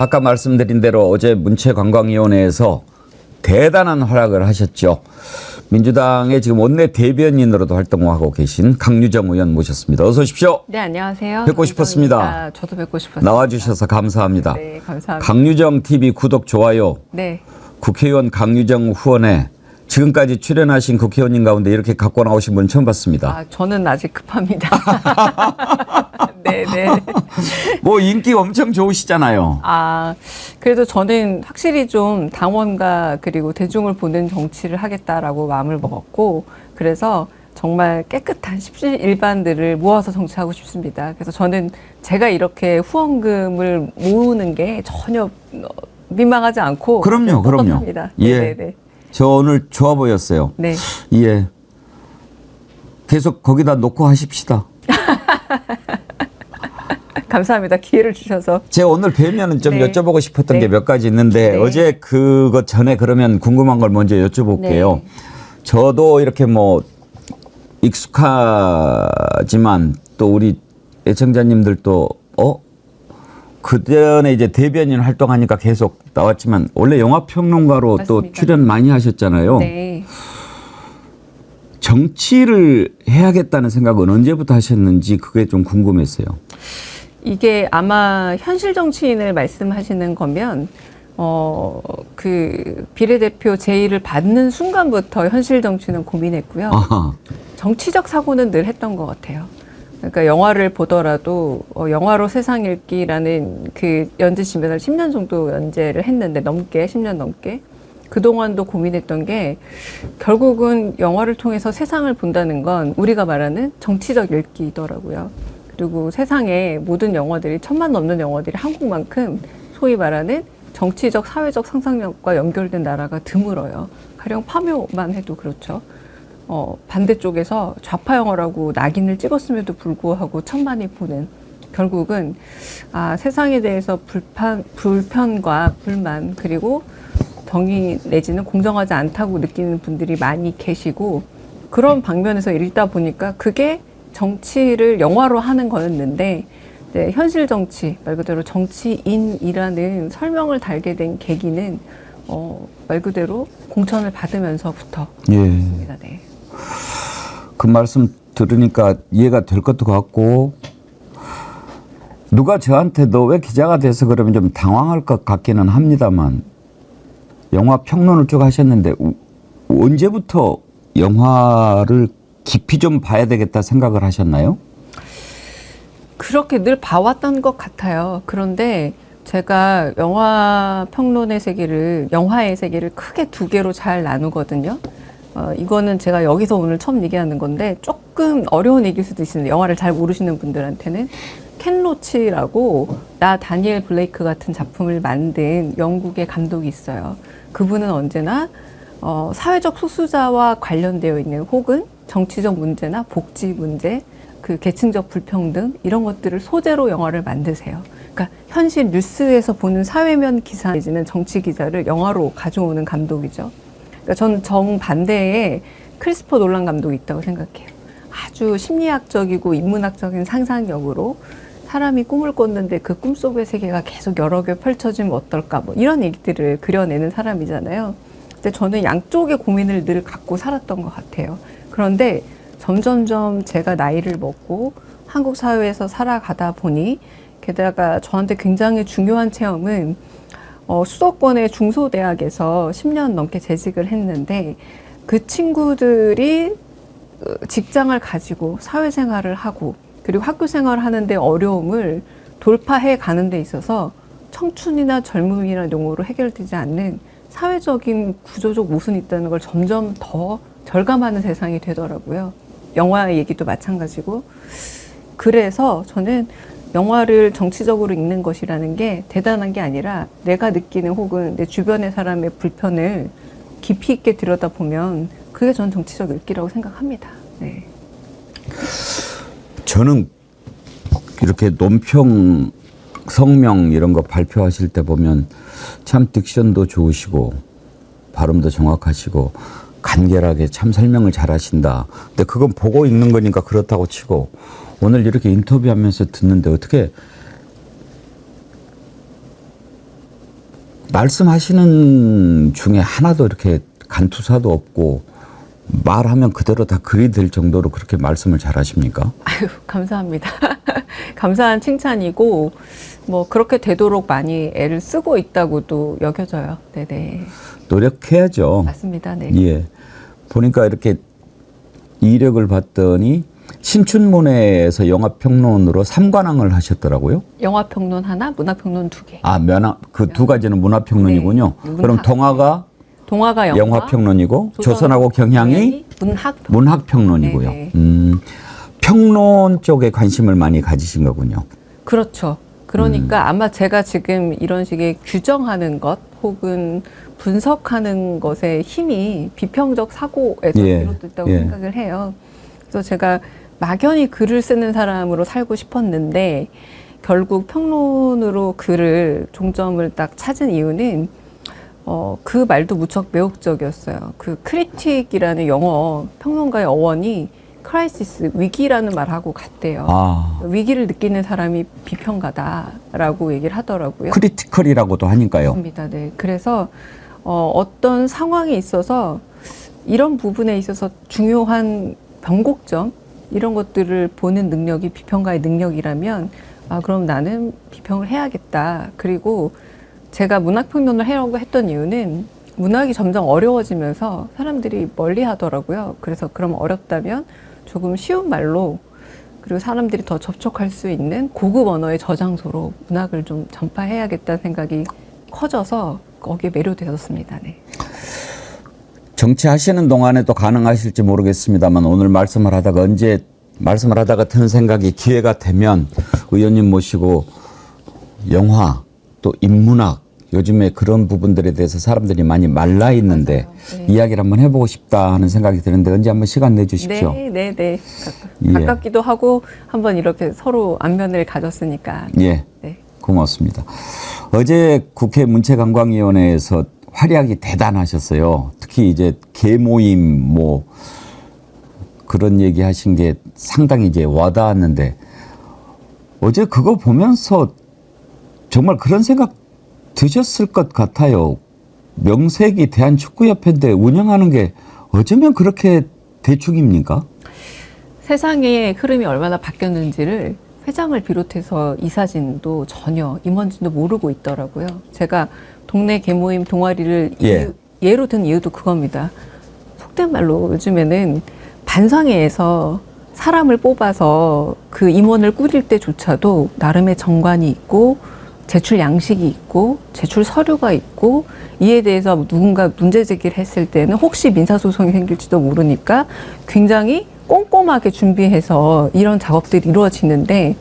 아까 말씀드린 대로 어제 문체관광위원회에서 대단한 활약을 하셨죠. 민주당의 지금 원내 대변인으로도 활동하고 계신 강유정 의원 모셨습니다. 어서 오십시오. 네, 안녕하세요. 뵙고 싶었습니다. 저도 뵙고 싶었습니다. 나와주셔서 감사합니다. 네, 감사합니다. 강유정 TV 구독, 좋아요. 네. 국회의원 강유정 후원에 지금까지 출연하신 국회의원님 가운데 이렇게 갖고 나오신 분 처음 봤습니다. 아, 저는 아직 급합니다. 네, 네. 뭐 인기 엄청 좋으시잖아요. 아, 그래도 저는 확실히 좀 당원과 그리고 대중을 보는 정치를 하겠다라고 마음을 먹었고, 그래서 정말 깨끗한 십시일반들을 모아서 정치하고 싶습니다. 그래서 저는 제가 이렇게 후원금을 모으는 게 전혀 민망하지 않고 그럼요, 그럼요. 떳떳합니다. 예. 네, 네. 저 오늘 좋아 보였어요. 네. 예. 계속 거기다 놓고 하십시다. 감사합니다. 기회를 주셔서. 제가 오늘 뵈면은 좀 네. 여쭤보고 싶었던 네. 게 몇 가지 있는데 네. 어제 그것 전에 그러면 궁금한 걸 먼저 여쭤볼게요. 네. 저도 이렇게 뭐 익숙하지만 또 우리 애청자님들도 그전에 이제 대변인 활동하니까 계속 나왔지만 원래 영화평론가로 또 맞습니다. 출연 많이 하셨잖아요. 네. 정치를 해야겠다는 생각은 언제부터 하셨는지 그게 좀 궁금했어요. 이게 아마 현실 정치인을 말씀하시는 거면 그 비례대표 제의를 받는 순간부터 현실 정치는 고민했고요. 아하. 정치적 사고는 늘 했던 것 같아요. 그러니까 영화를 보더라도 영화로 세상 읽기라는 그 연재집에서 10년 정도 연재를 했는데 10년 넘게 그동안도 고민했던 게 결국은 영화를 통해서 세상을 본다는 건 우리가 말하는 정치적 읽기더라고요. 그리고 세상에 모든 영화들이 1000만 넘는 영화들이 한국만큼 소위 말하는 정치적, 사회적 상상력과 연결된 나라가 드물어요. 가령 파묘만 해도 그렇죠. 반대쪽에서 좌파 영화라고 낙인을 찍었음에도 불구하고 천만이 보는, 결국은 세상에 대해서 불편과 불만 그리고 정의 내지는 공정하지 않다고 느끼는 분들이 많이 계시고, 그런 방면에서 읽다 보니까 그게 정치를 영화로 하는 거였는데 네, 현실 정치, 말 그대로 정치인이라는 설명을 달게 된 계기는 말 그대로 공천을 받으면서부터 예. 네. 그 말씀 들으니까 이해가 될 것도 같고 누가 저한테 너 왜 기자가 돼서 그러면 좀 당황할 것 같기는 합니다만 영화 평론을 쭉 하셨는데 언제부터 영화를 깊이 좀 봐야 되겠다 생각을 하셨나요? 그렇게 늘 봐왔던 것 같아요. 그런데 제가 영화 평론의 세계를, 영화의 세계를 크게 두 개로 잘 나누거든요. 이거는 제가 여기서 오늘 처음 얘기하는 건데 조금 어려운 얘기일 수도 있습니다. 영화를 잘 모르시는 분들한테는. 켄 로치라고 나 다니엘 블레이크 같은 작품을 만든 영국의 감독이 있어요. 그분은 언제나 사회적 소수자와 관련되어 있는 혹은 정치적 문제나 복지 문제, 그 계층적 불평등 이런 것들을 소재로 영화를 만드세요. 그러니까 현실 뉴스에서 보는 사회면 기사 내지는 정치 기사를 영화로 가져오는 감독이죠. 그러니까 저는 정반대에 크리스토퍼 놀란 감독이 있다고 생각해요. 아주 심리학적이고 인문학적인 상상력으로 사람이 꿈을 꿨는데 그 꿈속의 세계가 계속 여러 개 펼쳐지면 어떨까, 뭐 이런 얘기들을 그려내는 사람이잖아요. 근데 저는 양쪽의 고민을 늘 갖고 살았던 것 같아요. 그런데 점점점 제가 나이를 먹고 한국 사회에서 살아가다 보니, 게다가 저한테 굉장히 중요한 체험은 수도권의 중소대학에서 10년 넘게 재직을 했는데 그 친구들이 직장을 가지고 사회생활을 하고 그리고 학교 생활을 하는데 어려움을 돌파해 가는 데 있어서 청춘이나 젊음이라는 용어로 해결되지 않는 사회적인 구조적 모순이 있다는 걸 점점 더 절감하는 세상이 되더라고요. 영화의 얘기도 마찬가지고. 그래서 저는 영화를 정치적으로 읽는 것이라는 게 대단한 게 아니라 내가 느끼는 혹은 내 주변의 사람의 불편을 깊이 있게 들여다보면 그게 전 정치적 읽기라고 생각합니다. 네. 저는 이렇게 논평, 성명 이런 거 발표하실 때 보면 참 딕션도 좋으시고 발음도 정확하시고 간결하게 참 설명을 잘 하신다. 근데 그건 보고 읽는 거니까 그렇다고 치고 오늘 이렇게 인터뷰하면서 듣는데 어떻게 말씀하시는 중에 하나도 이렇게 간투사도 없고 말하면 그대로 다 글이 될 정도로 그렇게 말씀을 잘하십니까? 아유, 감사합니다. 감사한 칭찬이고 뭐 그렇게 되도록 많이 애를 쓰고 있다고도 여겨져요. 네네. 노력해야죠. 맞습니다. 네. 예. 보니까 이렇게 이력을 봤더니 신춘문예에서 영화평론으로 3관왕을 하셨더라고요. 영화평론 하나, 문화평론 2개. 아, 그 두 가지는 문화평론이군요. 네, 그럼 동화가 동화가 영화평론이고 조선하고 경향이 문학평론이고요. 네네. 평론 쪽에 관심을 많이 가지신 거군요. 그렇죠. 그러니까 아마 제가 지금 이런 식의 규정하는 것 혹은 분석하는 것의 힘이 비평적 사고에서 예, 비롯됐다고 예. 생각을 해요. 그래서 제가 막연히 글을 쓰는 사람으로 살고 싶었는데 결국 평론으로 글을 종점을 딱 찾은 이유는 그 말도 무척 매혹적이었어요. 그 크리틱이라는 영어 평론가의 어원이 크라이시스, 위기라는 말하고 같대요. 아, 위기를 느끼는 사람이 비평가다라고 얘기를 하더라고요. 크리티컬이라고도 하니까요. 맞습니다. 네. 그래서 어떤 상황에 있어서 이런 부분에 있어서 중요한 변곡점 이런 것들을 보는 능력이 비평가의 능력이라면 그럼 나는 비평을 해야겠다. 그리고 제가 문학평론을 하려고 했던 이유는 문학이 점점 어려워지면서 사람들이 멀리 하더라고요. 그래서 그럼 어렵다면 조금 쉬운 말로 그리고 사람들이 더 접촉할 수 있는 고급 언어의 저장소로 문학을 좀 전파해야겠다는 생각이 커져서 거기에 매료되었습니다. 네. 정치하시는 동안에도 가능하실지 모르겠습니다만 오늘 말씀을 하다가 드는 생각이 기회가 되면 의원님 모시고 영화 또 인문학 요즘에 그런 부분들에 대해서 사람들이 많이 말라 있는데 네. 이야기를 한번 해보고 싶다 하는 생각이 드는데 언제 한번 시간 내주십시오. 네. 예. 가깝기도 하고 한번 이렇게 서로 안면을 가졌으니까. 예, 네. 고맙습니다. 어제 국회 문체관광위원회에서 활약이 대단하셨어요. 특히 이제 개모임 뭐 그런 얘기 하신 게 상당히 이제 와닿았는데 어제 그거 보면서 정말 그런 생각 드셨을 것 같아요. 명색이 대한축구협회인데 운영하는 게 어쩌면 그렇게 대충입니까? 세상의 흐름이 얼마나 바뀌었는지를 회장을 비롯해서 이사진도 전혀 임원진도 모르고 있더라고요. 제가 동네 개모임 동아리를 예. 예로 든 이유도 그겁니다. 속된 말로 요즘에는 반상회에서 사람을 뽑아서 그 임원을 꾸릴 때조차도 나름의 정관이 있고 제출 양식이 있고 제출 서류가 있고 이에 대해서 누군가 문제 제기를 했을 때는 혹시 민사소송이 생길지도 모르니까 굉장히 꼼꼼하게 준비해서 이런 작업들이 이루어지는데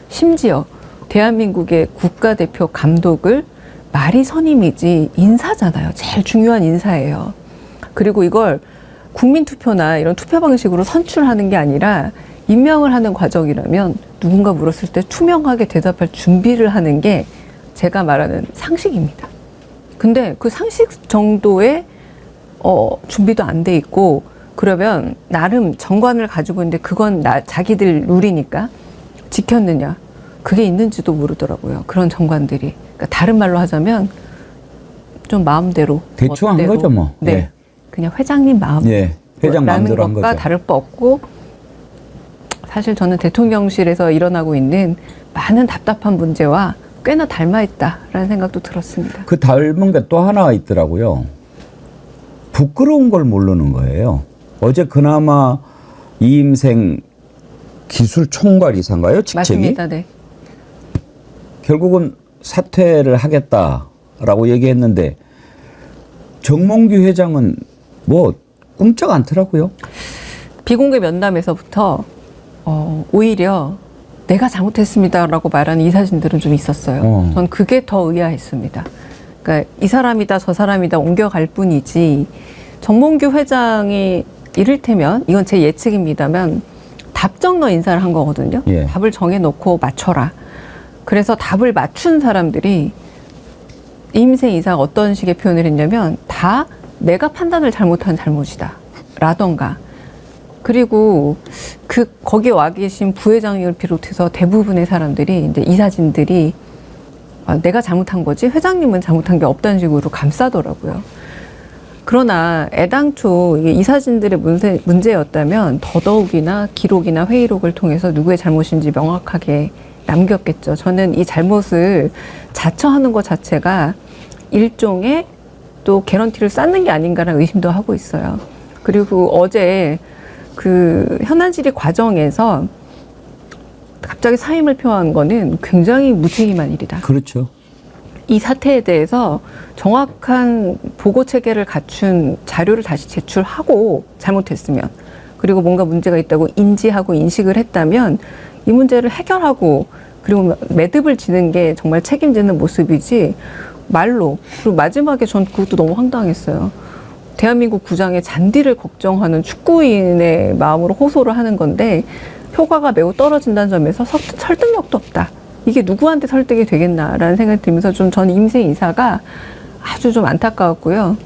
심지어 대한민국의 국가대표 감독을 말이 선임이지 인사잖아요. 제일 중요한 인사예요. 그리고 이걸 국민투표나 이런 투표 방식으로 선출하는 게 아니라 임명을 하는 과정이라면 누군가 물었을 때 투명하게 대답할 준비를 하는 게 제가 말하는 상식입니다. 근데 그 상식 정도의 준비도 안 돼 있고 그러면 나름 정관을 가지고 있는데 그건 자기들 룰이니까 지켰느냐 그게 있는지도 모르더라고요. 그런 정관들이. 그러니까 다른 말로 하자면 좀 마음대로 대충 한 거죠 뭐. 네. 예. 그냥 회장님 마음 예. 회장 마음대로 한 것과 거죠. 다를 바 없고 사실 저는 대통령실에서 일어나고 있는 많은 답답한 문제와 꽤나 닮아 있다라는 생각도 들었습니다. 그 닮은 게 또 하나가 있더라고요. 부끄러운 걸 모르는 거예요. 어제 그나마 이임생 기술총괄이사인가요? 직책이? 맞습니다. 네. 결국은 사퇴를 하겠다라고 얘기했는데 정몽규 회장은 뭐 꼼짝 않더라고요. 비공개 면담에서부터 오히려 내가 잘못했습니다라고 말하는 이사진들은 좀 있었어요. 전 그게 더 의아했습니다. 그러니까 이 사람이다 저 사람이다 옮겨갈 뿐이지 정몽규 회장이 이를테면 이건 제 예측입니다만 답정너 인사를 한 거거든요. 예. 답을 정해놓고 맞춰라. 그래서 답을 맞춘 사람들이 이임생 이사가 어떤 식의 표현을 했냐면 다 내가 판단을 잘못한 잘못이다 라던가 그리고 거기에 와 계신 부회장을 비롯해서 대부분의 사람들이 이제 이사진들이 내가 잘못한 거지 회장님은 잘못한 게 없다는 식으로 감싸더라고요. 그러나 애당초 이 사진들의 문제였다면 더더욱이나 기록이나 회의록을 통해서 누구의 잘못인지 명확하게 남겼겠죠. 저는 이 잘못을 자처하는 것 자체가 일종의 또 개런티를 쌓는 게 아닌가라는 의심도 하고 있어요. 그리고 어제 그 현안 질의 과정에서 갑자기 사임을 표한 거는 굉장히 무책임한 일이다. 그렇죠. 이 사태에 대해서 정확한 보고 체계를 갖춘 자료를 다시 제출하고 잘못했으면 그리고 뭔가 문제가 있다고 인지하고 인식을 했다면 이 문제를 해결하고 그리고 매듭을 지는 게 정말 책임지는 모습이지 말로 그리고 마지막에 전 그것도 너무 황당했어요. 대한민국 구장의 잔디를 걱정하는 축구인의 마음으로 호소를 하는 건데 효과가 매우 떨어진다는 점에서 설득력도 없다. 이게 누구한테 설득이 되겠나라는 생각이 들면서 좀 전 임생 이사가 아주 좀 안타까웠고요.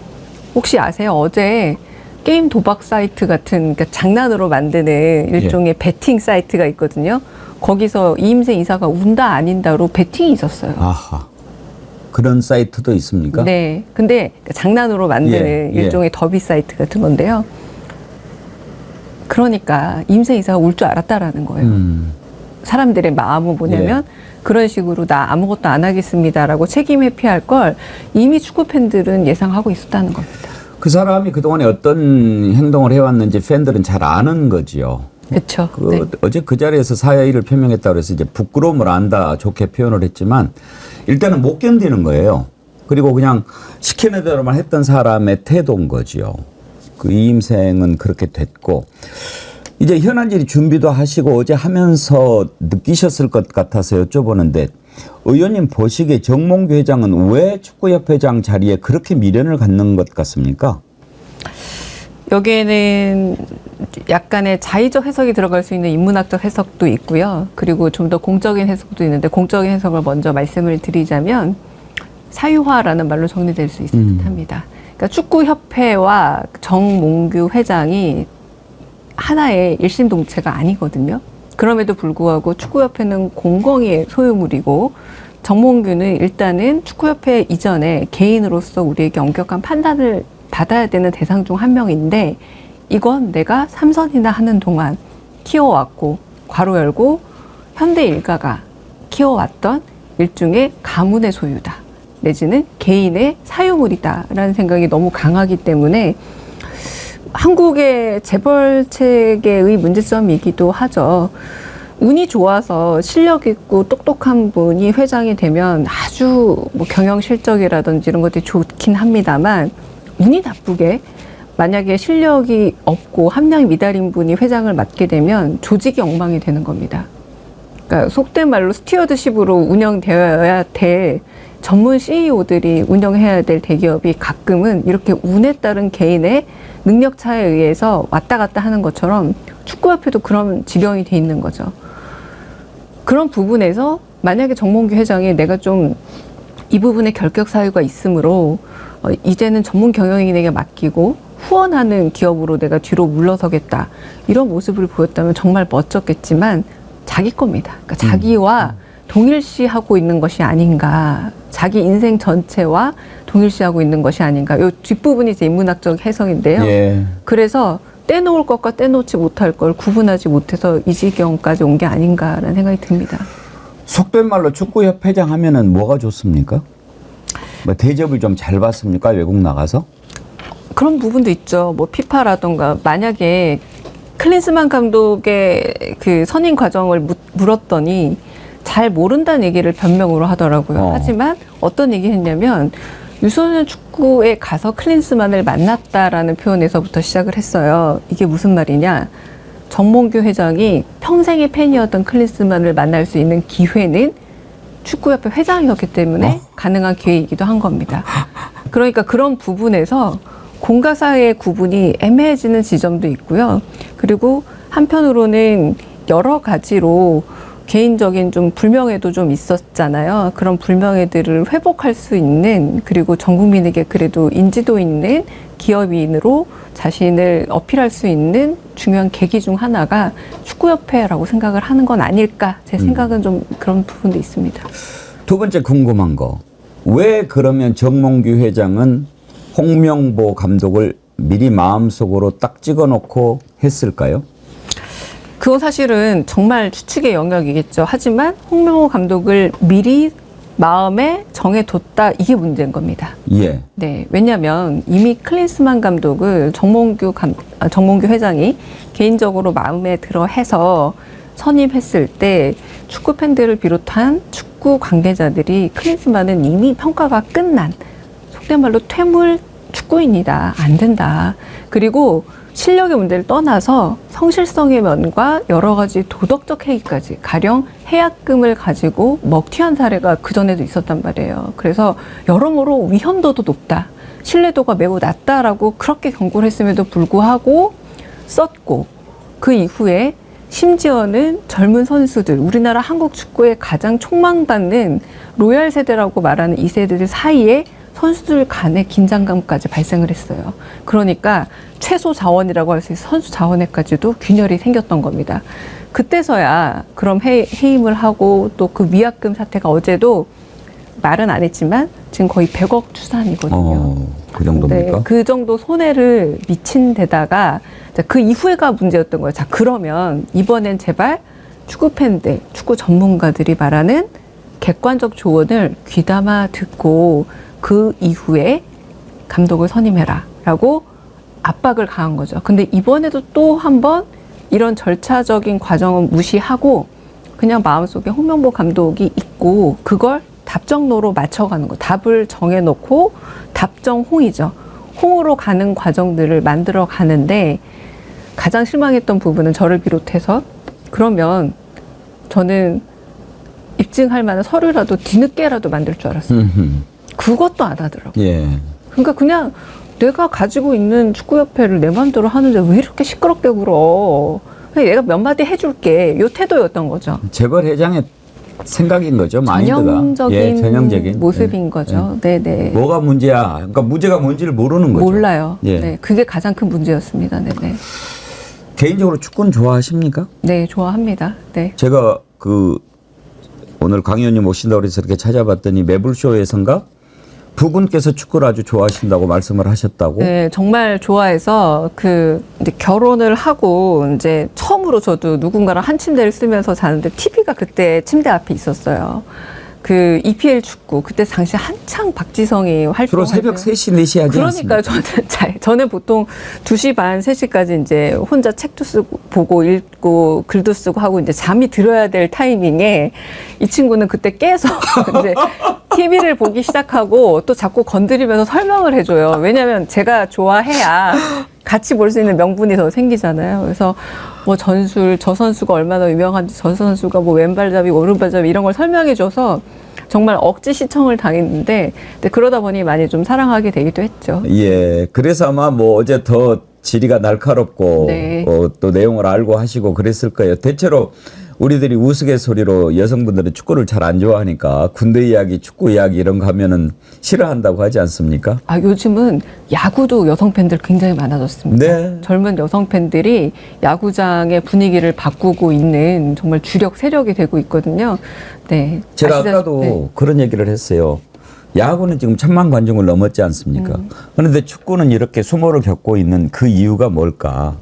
혹시 아세요? 어제 게임 도박 사이트 같은 그러니까 장난으로 만드는 일종의 베팅 사이트가 있거든요. 거기서 이임생 이사가 운다 아닌다로 베팅이 있었어요. 아하. 그런 사이트도 있습니까? 네. 근데 장난으로 만드는 일종의 더비 사이트 같은 건데요. 그러니까 이임생 이사가 울 줄 알았다라는 거예요. 사람들의 마음은 뭐냐면 그런 식으로 나 아무것도 안 하겠습니다라고 책임 회피할 걸 이미 축구 팬들은 예상하고 있었다는 겁니다. 그 사람이 그동안에 어떤 행동을 해왔는지 팬들은 잘 아는 거지요. 그렇죠. 어제 그 자리에서 사의를 표명했다고 해서 이제 부끄러움을 안다 좋게 표현을 했지만 일단은 못 견디는 거예요. 그리고 그냥 시키는 대로만 했던 사람의 태도인 거지요. 그 이임생은 그렇게 됐고 이제 현안질의 준비도 하시고 어제 하면서 느끼셨을 것 같아서 여쭤보는데 의원님 보시기에 정몽규 회장은 왜 축구협회장 자리에 그렇게 미련을 갖는 것 같습니까? 여기에는 약간의 자의적 해석이 들어갈 수 있는 인문학적 해석도 있고요. 그리고 좀 더 공적인 해석도 있는데 공적인 해석을 먼저 말씀을 드리자면 사유화라는 말로 정리될 수 있을 듯합니다. 그러니까 축구협회와 정몽규 회장이 하나의 일심동체가 아니거든요. 그럼에도 불구하고 축구협회는 공공의 소유물이고 정몽규는 일단은 축구협회 이전에 개인으로서 우리에게 엄격한 판단을 받아야 되는 대상 중 한 명인데 이건 내가 삼선이나 하는 동안 키워왔고 괄호 열고 현대 일가가 키워왔던 일종의 가문의 소유다. 내지는 개인의 사유물이다라는 생각이 너무 강하기 때문에 한국의 재벌 체계의 문제점이기도 하죠. 운이 좋아서 실력 있고 똑똑한 분이 회장이 되면 아주 뭐 경영 실적이라든지 이런 것들이 좋긴 합니다만 운이 나쁘게 만약에 실력이 없고 함량이 미달인 분이 회장을 맡게 되면 조직이 엉망이 되는 겁니다. 그러니까 속된 말로 스튜어드십으로 운영되어야 될 전문 CEO들이 운영해야 될 대기업이 가끔은 이렇게 운에 따른 개인의 능력 차에 의해서 왔다 갔다 하는 것처럼 축구협회도 그런 지경이 돼 있는 거죠. 그런 부분에서 만약에 정몽규 회장이 내가 좀 이 부분에 결격 사유가 있으므로 이제는 전문 경영인에게 맡기고 후원하는 기업으로 내가 뒤로 물러서겠다. 이런 모습을 보였다면 정말 멋졌겠지만 자기 겁니다. 그러니까 자기와 동일시하고 있는 것이 아닌가. 자기 인생 전체와 동일시하고 있는 것이 아닌가. 이 뒷부분이 이제 인문학적 해석인데요. 예. 그래서 떼놓을 것과 떼놓지 못할 걸 구분하지 못해서 이 지경까지 온 게 아닌가라는 생각이 듭니다. 속된 말로 축구협회장 하면은 뭐가 좋습니까? 뭐 대접을 좀 잘 받습니까? 외국 나가서? 그런 부분도 있죠. 뭐 피파라던가 만약에 클린스만 감독의 그 선임 과정을 물었더니 잘 모른다는 얘기를 변명으로 하더라고요. 하지만 어떤 얘기 했냐면 유소년 축구에 가서 클린스만을 만났다라는 표현에서부터 시작을 했어요. 이게 무슨 말이냐. 정몽규 회장이 평생의 팬이었던 클린스만을 만날 수 있는 기회는 축구협회 회장이었기 때문에 가능한 기회이기도 한 겁니다. 그러니까 그런 부분에서 공과 사회의 구분이 애매해지는 지점도 있고요. 그리고 한편으로는 여러 가지로 개인적인 좀 불명예도 좀 있었잖아요. 그런 불명예들을 회복할 수 있는 그리고 전 국민에게 그래도 인지도 있는 기업인으로 자신을 어필할 수 있는 중요한 계기 중 하나가 축구협회라고 생각을 하는 건 아닐까. 제 생각은 좀 그런 부분도 있습니다. 두 번째 궁금한 거. 왜 그러면 정몽규 회장은 홍명보 감독을 미리 마음속으로 딱 찍어놓고 했을까요? 그건 사실은 정말 추측의 영역이겠죠. 하지만 홍명보 감독을 미리 마음에 정해뒀다, 이게 문제인 겁니다. 예. 네, 왜냐하면 이미 클린스만 감독을 정몽규 회장이 개인적으로 마음에 들어 해서 선임했을 때 축구 팬들을 비롯한 축구 관계자들이 클린스만은 이미 평가가 끝난, 속된 말로 퇴물 축구인이다, 안 된다. 그리고 실력의 문제를 떠나서 성실성의 면과 여러 가지 도덕적 해이까지, 가령 해약금을 가지고 먹튀한 사례가 그전에도 있었단 말이에요. 그래서 여러모로 위험도도 높다, 신뢰도가 매우 낮다라고 그렇게 경고를 했음에도 불구하고 썼고, 그 이후에 심지어는 젊은 선수들, 우리나라 한국 축구의 가장 촉망받는 로얄 세대라고 말하는 이 세대들 사이에 선수들 간의 긴장감까지 발생을 했어요. 그러니까 최소 자원이라고 할 수 있는 선수 자원에까지도 균열이 생겼던 겁니다. 그때서야 그럼 해임을 하고, 또 그 위약금 사태가 어제도 말은 안 했지만 지금 거의 100억 추산이거든요. 그 정도입니까? 네, 그 정도 손해를 미친 데다가 그 이후에가 문제였던 거예요. 자, 그러면 이번엔 제발 축구 팬들, 축구 전문가들이 말하는 객관적 조언을 귀담아 듣고 그 이후에 감독을 선임해라 라고 압박을 가한 거죠. 근데 이번에도 또 한 번 이런 절차적인 과정은 무시하고 그냥 마음속에 홍명보 감독이 있고 그걸 답정로로 맞춰가는 거. 답을 정해놓고 답정홍이죠. 홍으로 가는 과정들을 만들어 가는데, 가장 실망했던 부분은 저를 비롯해서, 그러면 저는 입증할 만한 서류라도 뒤늦게라도 만들 줄 알았어요. 그것도 안 하더라고요. 예. 그러니까 그냥 내가 가지고 있는 축구협회를 내 마음대로 하는데 왜 이렇게 시끄럽게 굴어. 그냥 내가 몇 마디 해줄게. 요 태도였던 거죠. 재벌 회장의 생각인 거죠. 마인드가. 전형적인, 전형적인 모습인 예. 거죠. 네네. 뭐가 문제야? 그러니까 문제가 뭔지를 모르는 거죠. 몰라요. 예. 네, 그게 가장 큰 문제였습니다. 네네. 개인적으로 축구는 좋아하십니까? 네, 좋아합니다. 네. 제가 오늘 강 의원님 오신다고 해서 이렇게 찾아봤더니 매불쇼에선가 부군께서 축구를 아주 좋아하신다고 말씀을 하셨다고. 네, 정말 좋아해서 이제 결혼을 하고 이제 처음으로 저도 누군가랑 한 침대를 쓰면서 자는데 TV가 그때 침대 앞에 있었어요. 그 EPL 축구, 그때 당시 한창 박지성이 활동할 주로 새벽 때. 3시, 4시 하지 않습니까? 그러니까요. 저는 보통 2시 반, 3시까지 이제 혼자 책도 쓰고, 보고, 읽고, 글도 쓰고 하고 이제 잠이 들어야 될 타이밍에 이 친구는 그때 깨서 이제 TV를 보기 시작하고 또 자꾸 건드리면서 설명을 해줘요. 왜냐면 제가 좋아해야 같이 볼 수 있는 명분이 더 생기잖아요. 그래서 뭐 전술, 저 선수가 얼마나 유명한지, 저 선수가 뭐 왼발잡이, 오른발잡이 이런 걸 설명해줘서 정말 억지 시청을 당했는데, 근데 그러다 보니 많이 좀 사랑하게 되기도 했죠. 예. 그래서 아마 뭐 어제 더 지리가 날카롭고 네. 또 내용을 알고 하시고 그랬을 거예요. 대체로 우리들이 우스갯소리로 여성분들은 축구를 잘 안 좋아하니까 군대 이야기, 축구 이야기 이런 거 하면은 싫어한다고 하지 않습니까? 아, 요즘은 야구도 여성 팬들 굉장히 많아졌습니다. 네. 젊은 여성 팬들이 야구장의 분위기를 바꾸고 있는 정말 주력 세력이 되고 있거든요. 네. 제가 아시다시피- 아까도 네. 그런 얘기를 했어요. 야구는 지금 1000만 관중을 넘었지 않습니까? 그런데 축구는 이렇게 수모를 겪고 있는 그 이유가 뭘까?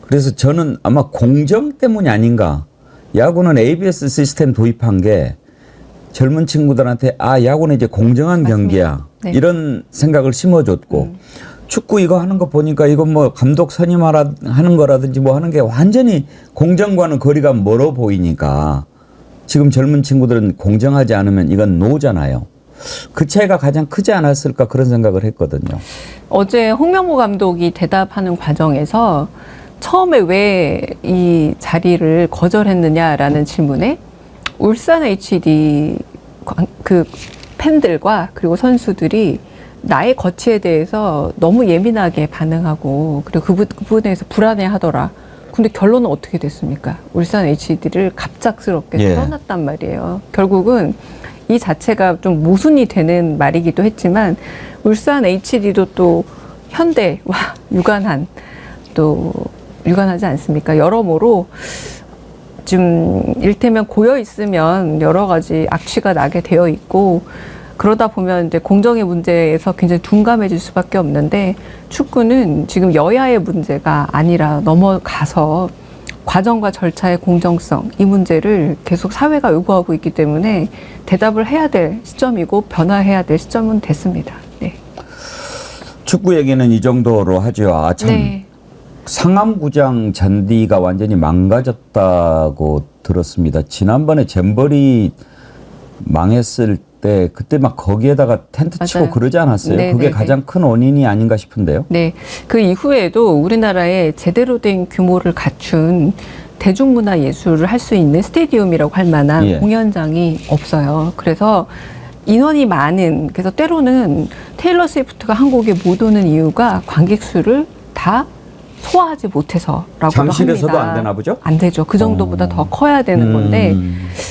그래서 저는 아마 공정 때문이 아닌가. 야구는 ABS 시스템 도입한 게 젊은 친구들한테 야구는 이제 공정한 맞습니다. 경기야. 네. 이런 생각을 심어줬고 축구 이거 하는 거 보니까 이거 뭐 감독 하는 거라든지 뭐 하는 게 완전히 공정과는 거리가 멀어 보이니까 지금 젊은 친구들은 공정하지 않으면 이건 노잖아요. 그 차이가 가장 크지 않았을까 그런 생각을 했거든요. 어제 홍명보 감독이 대답하는 과정에서 처음에 왜 이 자리를 거절했느냐라는 질문에 울산 HD 그 팬들과 그리고 선수들이 나의 거취에 대해서 너무 예민하게 반응하고 그리고 그 부분에서 불안해하더라. 근데 결론은 어떻게 됐습니까? 울산 HD를 갑작스럽게 예. 떠났단 말이에요. 결국은 이 자체가 좀 모순이 되는 말이기도 했지만 울산 HD도 또 현대와 유관하지 않습니까? 여러모로 좀 일테면 고여 있으면 여러 가지 악취가 나게 되어 있고 그러다 보면 이제 공정의 문제에서 굉장히 둔감해질 수밖에 없는데 축구는 지금 여야의 문제가 아니라 넘어가서 과정과 절차의 공정성 이 문제를 계속 사회가 요구하고 있기 때문에 대답을 해야 될 시점이고 변화해야 될 시점은 됐습니다. 네. 축구 얘기는 이 정도로 하죠. 아, 참. 네. 상암구장 잔디가 완전히 망가졌다고 들었습니다. 지난번에 잼버리 망했을 때 그때 막 거기에다가 텐트 치고 맞아요. 그러지 않았어요? 네, 그게 네, 가장 큰 원인이 아닌가 싶은데요. 네. 그 이후에도 우리나라에 제대로 된 규모를 갖춘 대중문화 예술을 할 수 있는 스테디움이라고 할 만한 예. 공연장이 없어요. 그래서 인원이 많은, 그래서 때로는 테일러 스위프트가 한국에 못 오는 이유가 관객 수를 다 소화하지 못해서라고도 잠실에서도 합니다. 안 되나 보죠? 안 되죠. 그 정도보다 더 커야 되는 건데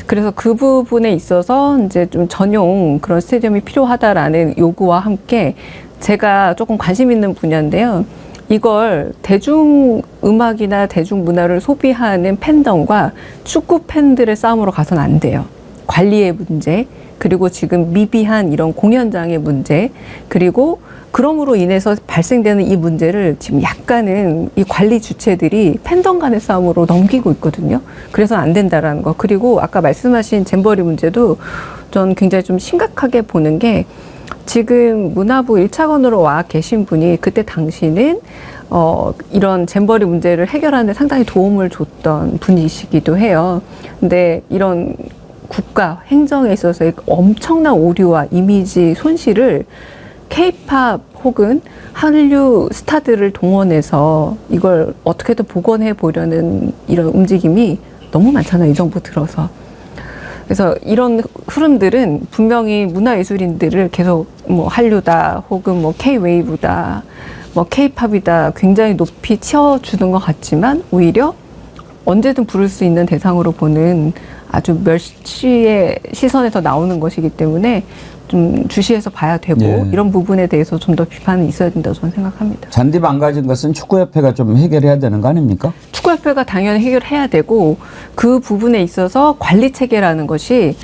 그래서 그 부분에 있어서 이제 좀 전용 그런 스테디움이 필요하다라는 요구와 함께 제가 조금 관심 있는 분야인데요. 이걸 대중음악이나 대중문화를 소비하는 팬덤과 축구 팬들의 싸움으로 가서는 안 돼요. 관리의 문제, 그리고 지금 미비한 이런 공연장의 문제, 그리고 그럼으로 인해서 발생되는 이 문제를 지금 약간은 이 관리 주체들이 팬덤 간의 싸움으로 넘기고 있거든요. 그래서 안 된다라는 거. 그리고 아까 말씀하신 잼버리 문제도 전 굉장히 좀 심각하게 보는 게 지금 문화부 1차관으로 와 계신 분이 그때 당시는 이런 잼버리 문제를 해결하는 데 상당히 도움을 줬던 분이시기도 해요. 근데 이런 국가 행정에 있어서의 엄청난 오류와 이미지 손실을 K-팝 혹은 한류 스타들을 동원해서 이걸 어떻게든 복원해 보려는 이런 움직임이 너무 많잖아요. 이 정부 들어서. 그래서 이런 흐름들은 분명히 문화예술인들을 계속 뭐 한류다 혹은 뭐 K-웨이브다 뭐 K-팝이다 굉장히 높이 치워주는 것 같지만 오히려 언제든 부를 수 있는 대상으로 보는 아주 멸시의 시선에서 나오는 것이기 때문에 좀 주시해서 봐야 되고 예. 이런 부분에 대해서 좀 더 비판이 있어야 된다고 저는 생각합니다. 잔디 망가진 것은 축구협회가 좀 해결해야 되는 거 아닙니까? 축구협회가 당연히 해결해야 되고 그 부분에 있어서 관리 체계라는 것이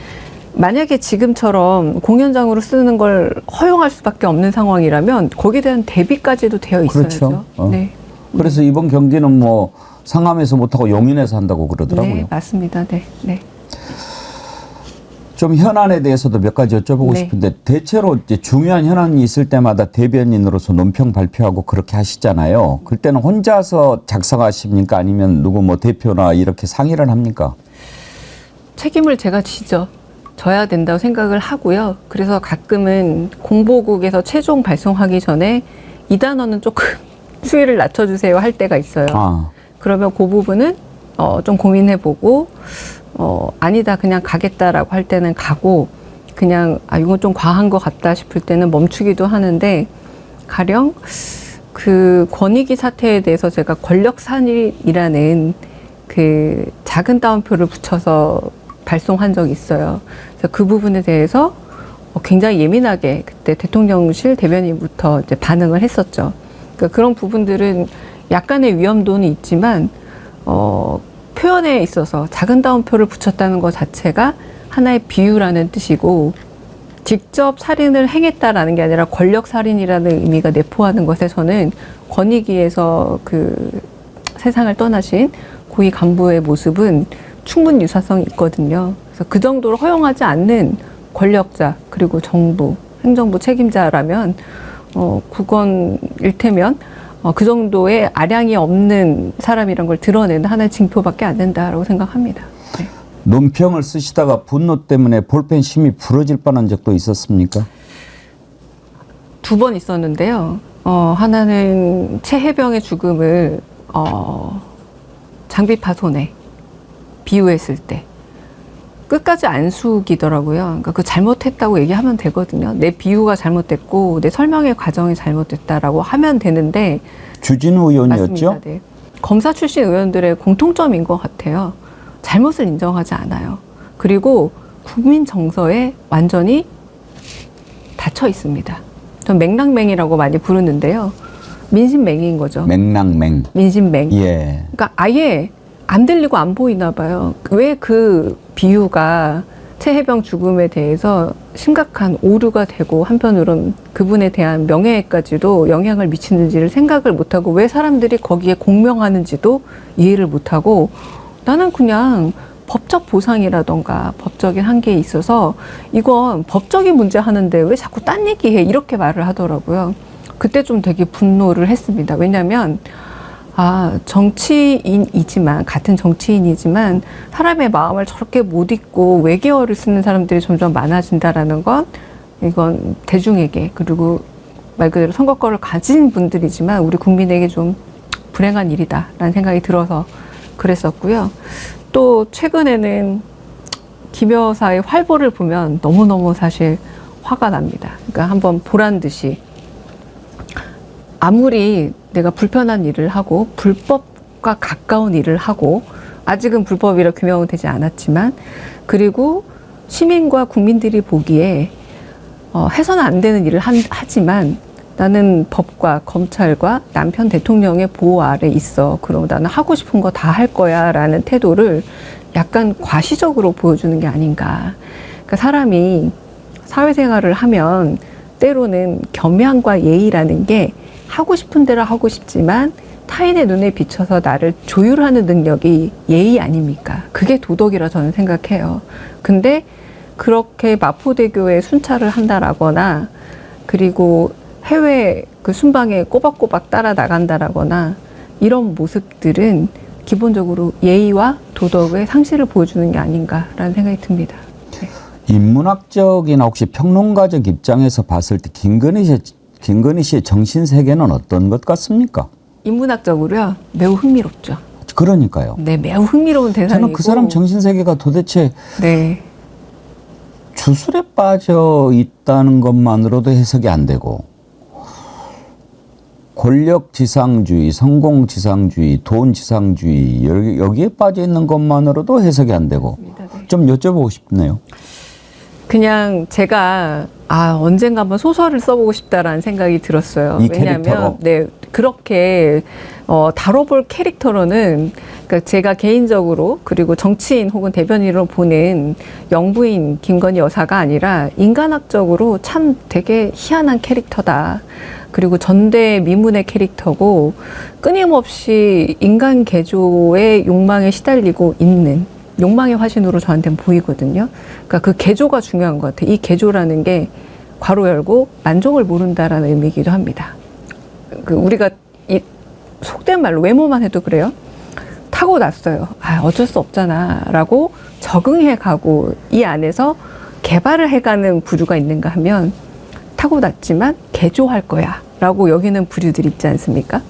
만약에 지금처럼 공연장으로 쓰는 걸 허용할 수밖에 없는 상황이라면 거기에 대한 대비까지도 되어 있어야죠. 그렇죠. 네. 그래서 이번 경기는 뭐 상암에서 못하고 용인에서 한다고 그러더라고요. 네, 맞습니다. 네. 네. 좀 현안에 대해서도 몇 가지 여쭤보고 네. 싶은데 대체로 이제 중요한 현안이 있을 때마다 대변인으로서 논평 발표하고 그렇게 하시잖아요. 그때는 혼자서 작성하십니까? 아니면 누구 뭐 대표나 이렇게 상의를 합니까? 책임을 제가 져야 된다고 생각을 하고요. 그래서 가끔은 공보국에서 최종 발송하기 전에 이 단어는 조금 수위를 낮춰주세요 할 때가 있어요. 아, 그러면 그 부분은 좀 고민해보고 아니다 그냥 가겠다라고 할 때는 가고 그냥 이건 좀 과한 것 같다 싶을 때는 멈추기도 하는데 가령 그 권익위 사태에 대해서 제가 권력산일이라는 그 작은 따옴표를 붙여서 발송한 적이 있어요. 그래서 그 부분에 대해서 굉장히 예민하게 그때 대통령실 대변인부터 이제 반응을 했었죠. 그러니까 그런 부분들은 약간의 위험도는 있지만 표현에 있어서 작은 따옴표를 붙였다는 것 자체가 하나의 비유라는 뜻이고 직접 살인을 행했다라는 게 아니라 권력 살인이라는 의미가 내포하는 것에 저는 권익위에서 그 세상을 떠나신 고위 간부의 모습은 충분 유사성이 있거든요. 그래서 그 정도로 허용하지 않는 권력자 그리고 정부, 행정부 책임자라면 국원 일테면 그 정도의 아량이 없는 사람이란 걸 드러내는 하나의 징표밖에 안 된다라고 생각합니다. 네. 논평을 쓰시다가 분노 때문에 볼펜 심이 부러질 뻔한 적도 있었습니까? 2번 있었는데요. 하나는 최혜병의 죽음을 장비 파손에 비유했을 때 끝까지 안 숙이더라고요. 그러니까 그 잘못했다고 얘기하면 되거든요. 내 비유가 잘못됐고 내 설명의 과정이 잘못됐다라고 하면 되는데 주진우 의원이었죠? 맞습니다. 네. 검사 출신 의원들의 공통점인 것 같아요. 잘못을 인정하지 않아요. 그리고 국민 정서에 완전히 닫혀 있습니다. 전 맹랑맹이라고 많이 부르는데요. 민심맹인 거죠. 맹랑맹. 민심맹. 예. 그러니까 아예 안 들리고 안 보이나 봐요. 왜 그 비유가 최혜병 죽음에 대해서 심각한 오류가 되고 한편으로는 그분에 대한 명예에까지도 영향을 미치는지를 생각을 못하고 왜 사람들이 거기에 공명하는지도 이해를 못하고 나는 그냥 법적 보상이라던가 법적인 한계에 있어서 이건 법적인 문제 하는데 왜 자꾸 딴 얘기해 이렇게 말을 하더라고요. 그때 좀 되게 분노를 했습니다. 왜냐하면 정치인이지만 같은 정치인이지만 사람의 마음을 저렇게 못 읽고 외계어를 쓰는 사람들이 점점 많아진다라는 건 이건 대중에게 그리고 말 그대로 선거권을 가진 분들이지만 우리 국민에게 좀 불행한 일이다라는 생각이 들어서 그랬었고요. 또 최근에는 김 여사의 활보를 보면 너무너무 사실 화가 납니다. 그러니까 한번 보란 듯이 아무리 내가 불편한 일을 하고 불법과 가까운 일을 하고 아직은 불법이라 규명은 되지 않았지만 그리고 시민과 국민들이 보기에 해서는 안 되는 일을 하지만 나는 법과 검찰과 남편 대통령의 보호 아래 있어. 그럼 나는 하고 싶은 거 다 할 거야 라는 태도를 약간 과시적으로 보여주는 게 아닌가. 그러니까 사람이 사회생활을 하면 때로는 겸양과 예의라는 게 하고 싶은 대로 하고 싶지만 타인의 눈에 비춰서 나를 조율하는 능력이 예의 아닙니까? 그게 도덕이라 저는 생각해요. 근데 그렇게 마포대교에 순찰을 한다라거나 그리고 해외 그 순방에 꼬박꼬박 따라 나간다라거나 이런 모습들은 기본적으로 예의와 도덕의 상실을 보여주는 게 아닌가라는 생각이 듭니다. 네. 인문학적이나 혹시 평론가적 입장에서 봤을 때 김건희 씨의 정신 세계는 어떤 것 같습니까? 인문학적으로요 매우 흥미롭죠. 그러니까요. 네, 매우 흥미로운 대상이고. 저는 그 사람 정신 세계가 도대체 네. 주술에 빠져 있다는 것만으로도 해석이 안 되고 권력 지상주의, 성공 지상주의, 돈 지상주의 여기에 빠져 있는 것만으로도 해석이 안 되고 네. 좀 여쭤보고 싶네요. 그냥 제가 언젠가 한번 소설을 써보고 싶다라는 생각이 들었어요. 이 왜냐하면 캐릭터로? 네 그렇게 다뤄볼 캐릭터로는 그러니까 제가 개인적으로 그리고 정치인 혹은 대변인으로 보는 영부인 김건희 여사가 아니라 인간학적으로 참 되게 희한한 캐릭터다. 그리고 전대미문의 캐릭터고 끊임없이 인간 개조의 욕망에 시달리고 있는 욕망의 화신으로 저한테는 보이거든요. 그러니까 그 개조가 중요한 것 같아요. 이 개조라는 게 괄호 열고 만족을 모른다라는 의미이기도 합니다. 그 우리가 이 속된 말로 외모만 해도 그래요. 타고났어요. 어쩔 수 없잖아라고 적응해가고 이 안에서 개발을 해가는 부류가 있는가 하면 타고났지만 개조할 거야라고 여기는 부류들이 있지 않습니까?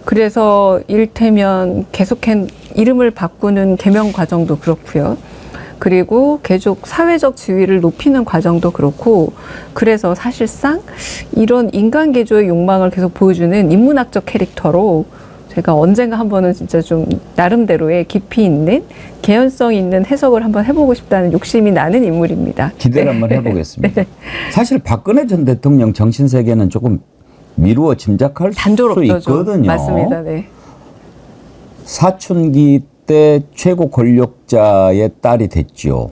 그래서 이를테면 계속해 이름을 바꾸는 개명 과정도 그렇고요. 그리고 계속 사회적 지위를 높이는 과정도 그렇고 그래서 사실상 이런 인간 개조의 욕망을 계속 보여주는 인문학적 캐릭터로 제가 언젠가 한 번은 진짜 좀 나름대로의 깊이 있는 개연성 있는 해석을 한번 해보고 싶다는 욕심이 나는 인물입니다. 기대를 네. 한번 해보겠습니다. 네. 사실 박근혜 전 대통령 정신세계는 조금 미루어 짐작할 수 단조롭죠. 있거든요. 맞습니다. 네. 사춘기 때 최고 권력자의 딸이 됐죠.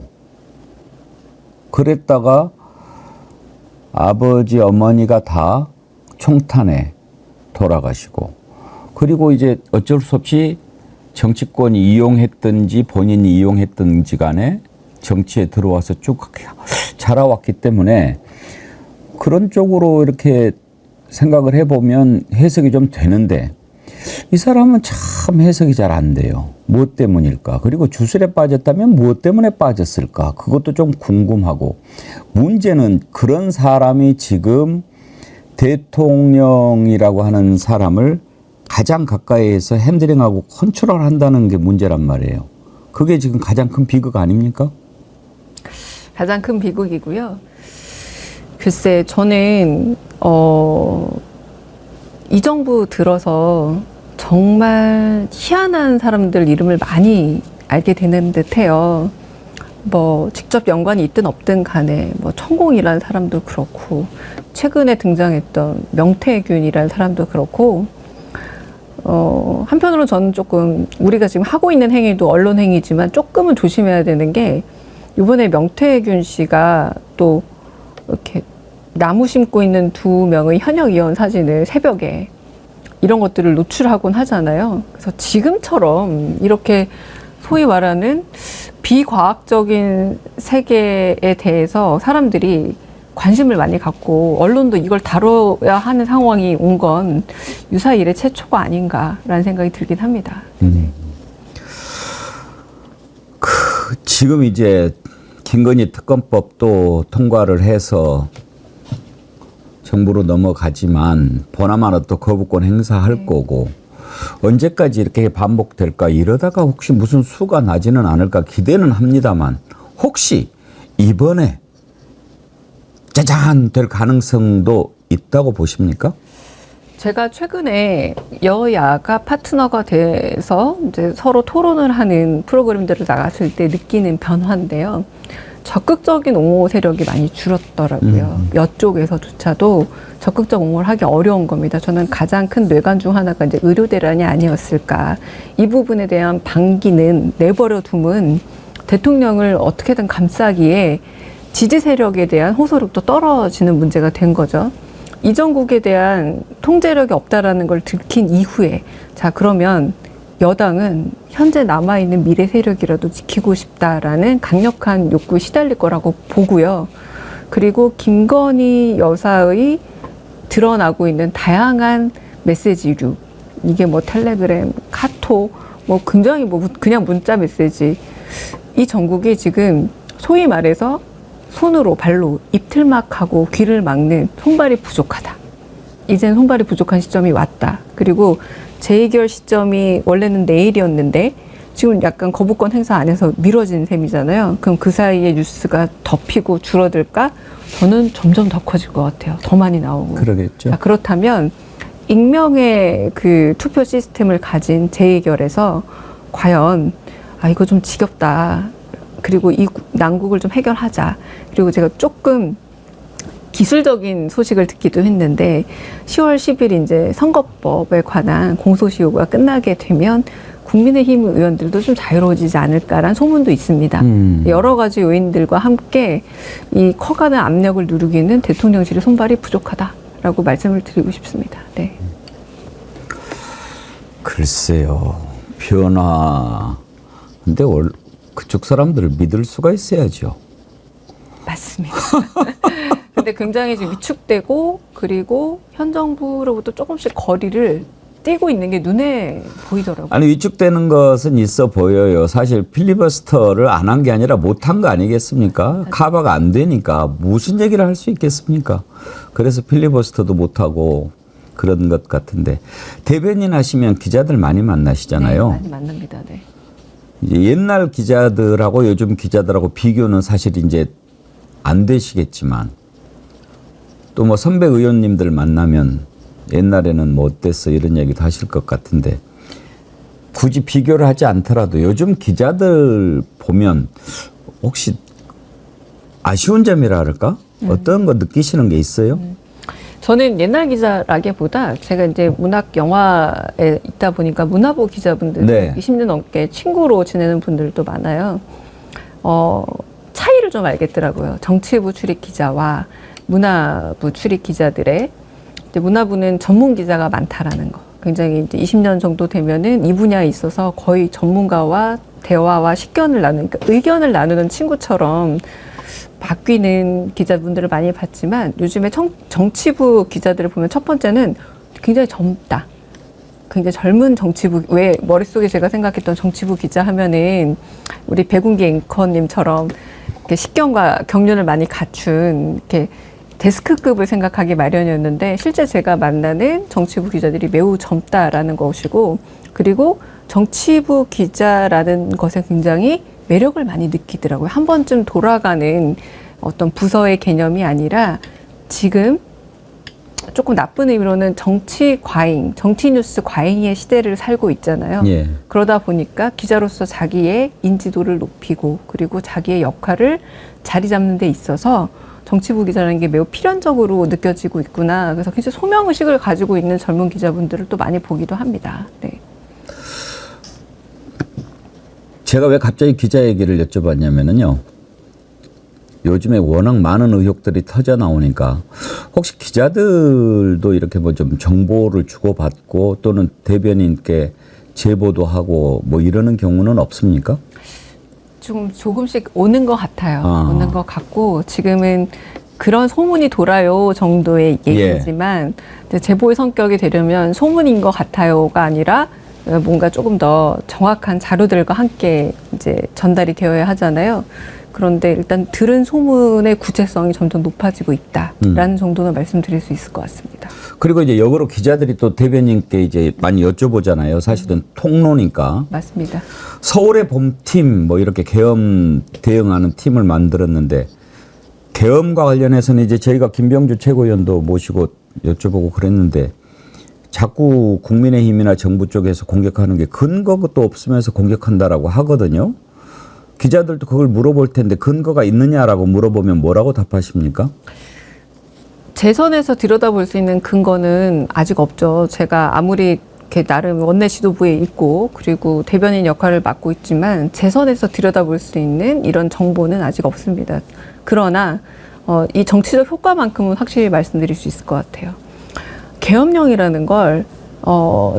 그랬다가 아버지 어머니가 다 총탄에 돌아가시고 그리고 이제 어쩔 수 없이 정치권이 이용했든지 본인이 이용했든지 간에 정치에 들어와서 쭉 자라왔기 때문에 그런 쪽으로 이렇게 생각을 해보면 해석이 좀 되는데 이 사람은 참 해석이 잘 안 돼요. 무엇 때문일까? 그리고 주술에 빠졌다면 무엇 때문에 빠졌을까? 그것도 좀 궁금하고 문제는 그런 사람이 지금 대통령이라고 하는 사람을 가장 가까이에서 핸들링하고 컨트롤한다는 게 문제란 말이에요. 그게 지금 가장 큰 비극 아닙니까? 가장 큰 비극이고요. 글쎄 저는 이 정부 들어서 정말 희한한 사람들 이름을 많이 알게 되는 듯해요. 뭐 직접 연관이 있든 없든 간에 뭐 천공이라는 사람도 그렇고 최근에 등장했던 명태균이라는 사람도 그렇고 한편으로는 저는 조금 우리가 지금 하고 있는 행위도 언론 행위지만 조금은 조심해야 되는 게 이번에 명태균 씨가 또 이렇게 나무 심고 있는 2명의 현역 의원 사진을 새벽에 이런 것들을 노출하곤 하잖아요. 그래서 지금처럼 이렇게 소위 말하는 비과학적인 세계에 대해서 사람들이 관심을 많이 갖고 언론도 이걸 다뤄야 하는 상황이 온 건 유사 이래 최초가 아닌가라는 생각이 들긴 합니다. 지금 이제 김건희 특검법도 통과를 해서 정부로 넘어가지만 보나마나 또 거부권 행사할 거고 언제까지 이렇게 반복될까 이러다가 혹시 무슨 수가 나지는 않을까 기대는 합니다만 혹시 이번에 짜잔 될 가능성도 있다고 보십니까? 제가 최근에 여야가 파트너가 돼서 이제 서로 토론을 하는 프로그램들을 나갔을 때 느끼는 변화인데요. 적극적인 옹호 세력이 많이 줄었더라고요. 여쪽에서조차도 적극적 옹호를 하기 어려운 겁니다. 저는 가장 큰 뇌관 중 하나가 이제 의료 대란이 아니었을까. 이 부분에 대한 방기는 내버려 둠은 대통령을 어떻게든 감싸기에 지지 세력에 대한 호소력도 떨어지는 문제가 된 거죠. 이정국에 대한 통제력이 없다라는 걸 들킨 이후에 자 그러면 여당은 현재 남아있는 미래 세력이라도 지키고 싶다라는 강력한 욕구에 시달릴 거라고 보고요. 그리고 김건희 여사의 드러나고 있는 다양한 메시지류 이게 뭐 텔레그램, 카톡 뭐 굉장히 뭐 그냥 문자 메시지 이 전국이 지금 소위 말해서 손으로 발로 입틀막하고 귀를 막는 손발이 부족하다. 이젠 손발이 부족한 시점이 왔다. 그리고 재의결 시점이 원래는 내일이었는데 지금 약간 거부권 행사 안에서 미뤄진 셈이잖아요. 그럼 그 사이에 뉴스가 덮이고 줄어들까? 저는 점점 더 커질 것 같아요. 더 많이 나오고. 그러겠죠. 자, 그렇다면 익명의 그 투표 시스템을 가진 재의결에서 과연 이거 좀 지겹다. 그리고 이 난국을 좀 해결하자. 그리고 제가 조금 기술적인 소식을 듣기도 했는데 10월 10일 이제 선거법에 관한 공소시효가 끝나게 되면 국민의힘 의원들도 좀 자유로워지지 않을까라는 소문도 있습니다. 여러 가지 요인들과 함께 이 커가는 압력을 누르기는 대통령실의 손발이 부족하다라고 말씀을 드리고 싶습니다. 네. 글쎄요. 변화. 근데 그쪽 사람들을 믿을 수가 있어야죠. 맞습니다. 근데 굉장히 지금 위축되고 그리고 현 정부로부터 조금씩 거리를 띄고 있는 게 눈에 보이더라고요. 아니 위축되는 것은 있어 보여요. 사실 필리버스터를 안 한 게 아니라 못한 거 아니겠습니까? 카바가 안 되니까 무슨 얘기를 할 수 있겠습니까? 그래서 필리버스터도 못하고 그런 것 같은데 대변인 하시면 기자들 많이 만나시잖아요. 네, 많이 만납니다. 네. 이제 옛날 기자들하고 요즘 기자들하고 비교는 사실 이제 안 되시겠지만 또 뭐 선배 의원님들 만나면 옛날에는 뭐 어땠어 이런 얘기도 하실 것 같은데 굳이 비교를 하지 않더라도 요즘 기자들 보면 혹시 아쉬운 점이라 할까? 어떤 거 느끼시는 게 있어요? 저는 옛날 기자라기보다 제가 이제 문학 영화에 있다 보니까 문화부 기자분들 네. 20년 넘게 친구로 지내는 분들도 많아요. 차이를 좀 알겠더라고요. 정치부 출입 기자와 문화부 출입 기자들의 이제 문화부는 전문 기자가 많다라는 거. 굉장히 이제 20년 정도 되면은 이 분야에 있어서 거의 전문가와 대화와 식견을 나누는, 그러니까 의견을 나누는 친구처럼 바뀌는 기자분들을 많이 봤지만 요즘에 정치부 기자들을 보면 첫 번째는 굉장히 젊다. 굉장히 젊은 정치부, 왜 머릿속에 제가 생각했던 정치부 기자 하면은 우리 백운기 앵커님처럼 이렇게 식견과 경륜을 많이 갖춘 이렇게 데스크급을 생각하기 마련이었는데 실제 제가 만나는 정치부 기자들이 매우 젊다라는 것이고 그리고 정치부 기자라는 것에 굉장히 매력을 많이 느끼더라고요. 한 번쯤 돌아가는 어떤 부서의 개념이 아니라 지금 조금 나쁜 의미로는 정치 과잉, 정치 뉴스 과잉의 시대를 살고 있잖아요. 예. 그러다 보니까 기자로서 자기의 인지도를 높이고 그리고 자기의 역할을 자리 잡는 데 있어서 정치부 기자라는 게 매우 필연적으로 느껴지고 있구나. 그래서 굉장히 소명의식을 가지고 있는 젊은 기자분들을 또 많이 보기도 합니다. 네. 제가 왜 갑자기 기자 얘기를 여쭤봤냐면요. 요즘에 워낙 많은 의혹들이 터져 나오니까 혹시 기자들도 이렇게 뭐 좀 정보를 주고받고 또는 대변인께 제보도 하고 뭐 이러는 경우는 없습니까? 조금씩 오는 것 같아요. 오는 것 같고 지금은 그런 소문이 돌아요 정도의 얘기지만 이제 제보의 성격이 되려면 소문인 것 같아요가 아니라 뭔가 조금 더 정확한 자료들과 함께 이제 전달이 되어야 하잖아요. 그런데 일단 들은 소문의 구체성이 점점 높아지고 있다라는 정도는 말씀드릴 수 있을 것 같습니다. 그리고 이제 역으로 기자들이 또 대변인께 이제 많이 여쭤보잖아요. 사실은 통로니까. 맞습니다. 서울의 봄팀 뭐 이렇게 계엄 대응하는 팀을 만들었는데 계엄과 관련해서는 이제 저희가 김병주 최고위원도 모시고 여쭤보고 그랬는데 자꾸 국민의힘이나 정부 쪽에서 공격하는 게 근거도 없으면서 공격한다라고 하거든요. 기자들도 그걸 물어볼 텐데 근거가 있느냐라고 물어보면 뭐라고 답하십니까? 제 선에서 들여다볼 수 있는 근거는 아직 없죠. 제가 아무리 이렇게 나름 원내 지도부에 있고 그리고 대변인 역할을 맡고 있지만 제 선에서 들여다볼 수 있는 이런 정보는 아직 없습니다. 그러나 이 정치적 효과만큼은 확실히 말씀드릴 수 있을 것 같아요. 계엄령이라는 걸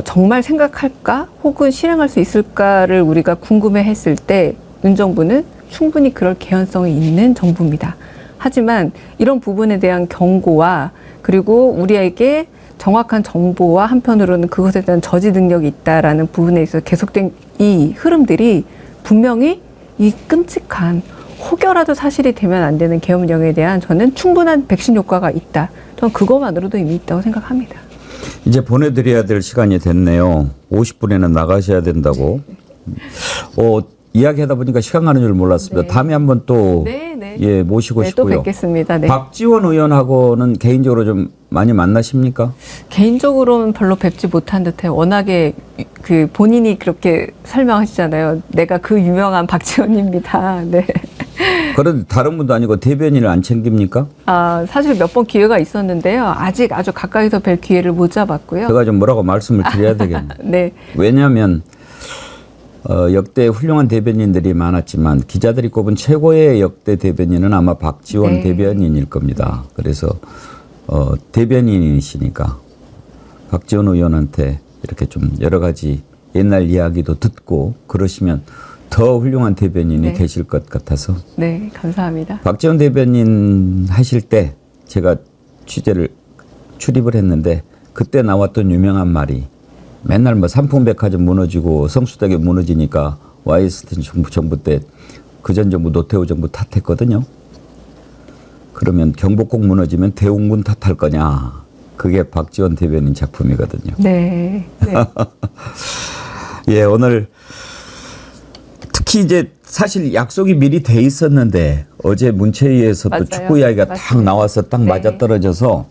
정말 생각할까 혹은 실행할 수 있을까를 우리가 궁금해했을 때 윤 정부는 충분히 그럴 개연성이 있는 정부입니다. 하지만 이런 부분에 대한 경고와 그리고 우리에게 정확한 정보와 한편으로는 그것에 대한 저지 능력이 있다라는 부분에 있어서 계속된 이 흐름들이 분명히 이 끔찍한 혹여라도 사실이 되면 안 되는 계엄령에 대한 저는 충분한 백신 효과가 있다. 저는 그것만으로도 이미 있다고 생각합니다. 이제 보내드려야 될 시간이 됐네요. 50분에는 나가셔야 된다고. 이야기하다 보니까 시간 가는 줄 몰랐습니다. 네. 다음에 한번 또 예, 모시고 네, 또 싶고요. 뵙겠습니다. 네. 박지원 의원하고는 개인적으로 좀 많이 만나십니까? 개인적으로는 별로 뵙지 못한 듯해요. 워낙에 그 본인이 그렇게 설명하시잖아요. 내가 그 유명한 박지원입니다. 네. 그런데 다른 분도 아니고 대변인을 안 챙깁니까? 사실 몇 번 기회가 있었는데요. 아직 아주 가까이서 뵐 기회를 못 잡았고요. 제가 좀 뭐라고 말씀을 드려야 되겠네요. 네. 왜냐하면 역대 훌륭한 대변인들이 많았지만 기자들이 꼽은 최고의 역대 대변인은 아마 박지원 네. 대변인일 겁니다. 그래서 대변인이시니까 박지원 의원한테 이렇게 좀 여러 가지 옛날 이야기도 듣고 그러시면 더 훌륭한 대변인이 네. 되실 것 같아서. 네, 감사합니다. 박지원 대변인 하실 때 제가 출입을 했는데 그때 나왔던 유명한 말이 맨날 뭐 삼풍백화점 무너지고 성수대교 무너지니까 YST 정부 때 그전 정부 노태우 정부 탓했거든요. 그러면 경복궁 무너지면 대웅군 탓할 거냐. 그게 박지원 대변인 작품이거든요. 네. 네. 예, 오늘 특히 이제 사실 약속이 미리 돼 있었는데 어제 문체위에서 또 맞아요. 축구 이야기가 딱 맞습니다. 나와서 딱 네. 맞아떨어져서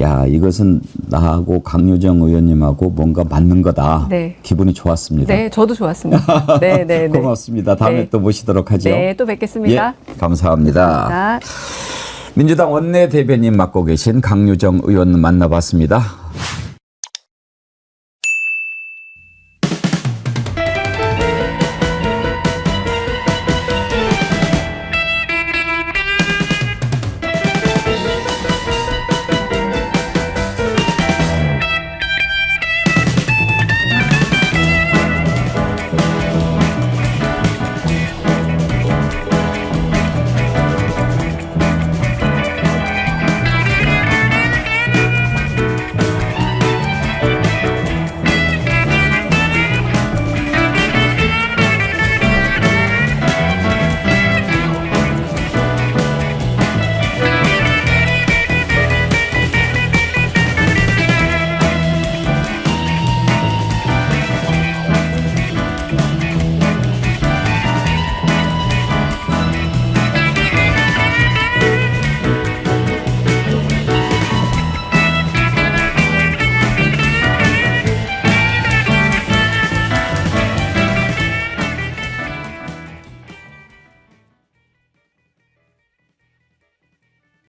야, 이것은 나하고 강유정 의원님하고 뭔가 맞는 거다. 네. 기분이 좋았습니다. 네, 저도 좋았습니다. 네, 네, 네. 고맙습니다. 다음에 네. 또 모시도록 하죠. 네, 또 뵙겠습니다. 예, 감사합니다. 자. 민주당 원내 대변인 맡고 계신 강유정 의원 만나봤습니다.